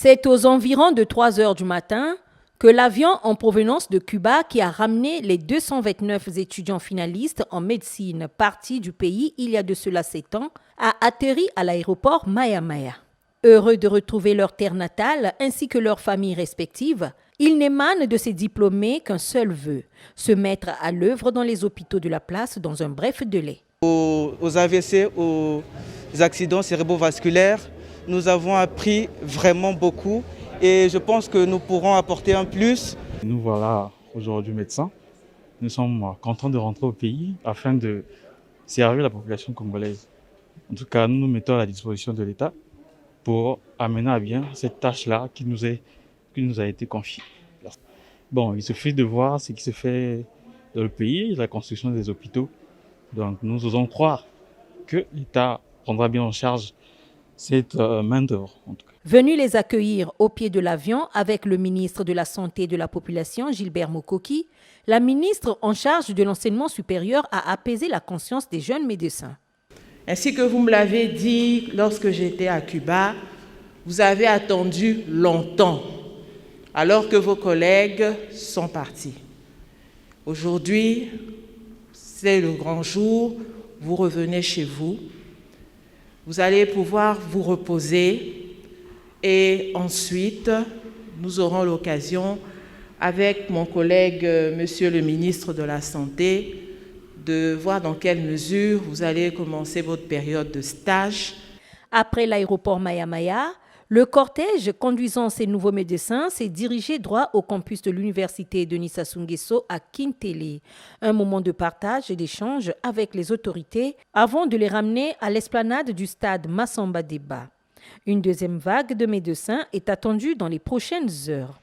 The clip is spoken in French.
C'est aux environs de 3 heures du matin que l'avion en provenance de Cuba qui a ramené les 229 étudiants finalistes en médecine partis du pays il y a de cela 7 ans a atterri à l'aéroport Maya Maya. Heureux de retrouver leur terre natale ainsi que leurs familles respectives, ils n'émanent de ces diplômés qu'un seul vœu, se mettre à l'œuvre dans les hôpitaux de la place dans un bref délai. Aux AVC, aux accidents cérébrovasculaires, nous avons appris vraiment beaucoup et je pense que nous pourrons apporter un plus. Nous voilà aujourd'hui médecins. Nous sommes contents de rentrer au pays afin de servir la population congolaise. En tout cas, nous nous mettons à la disposition de l'État pour amener à bien cette tâche-là qui nous a été confiée. Bon, il suffit de voir ce qui se fait dans le pays, la construction des hôpitaux. Donc nous osons croire que l'État prendra bien en charge cette main-d'œuvre. Venu les accueillir au pied de l'avion avec le ministre de la Santé et de la Population, Gilbert Mokoki, la ministre en charge de l'enseignement supérieur a apaisé la conscience des jeunes médecins. Ainsi que vous me l'avez dit lorsque j'étais à Cuba, vous avez attendu longtemps alors que vos collègues sont partis. Aujourd'hui, c'est le grand jour, vous revenez chez vous. Vous allez pouvoir vous reposer et ensuite, nous aurons l'occasion, avec mon collègue, Monsieur le ministre de la Santé, de voir dans quelle mesure vous allez commencer votre période de stage. Après l'aéroport Maya Maya, le cortège conduisant ces nouveaux médecins s'est dirigé droit au campus de l'université Denis Sassou Nguesso à Kintele. Un moment de partage et d'échange avec les autorités avant de les ramener à l'esplanade du stade Massamba Débat. Une deuxième vague de médecins est attendue dans les prochaines heures.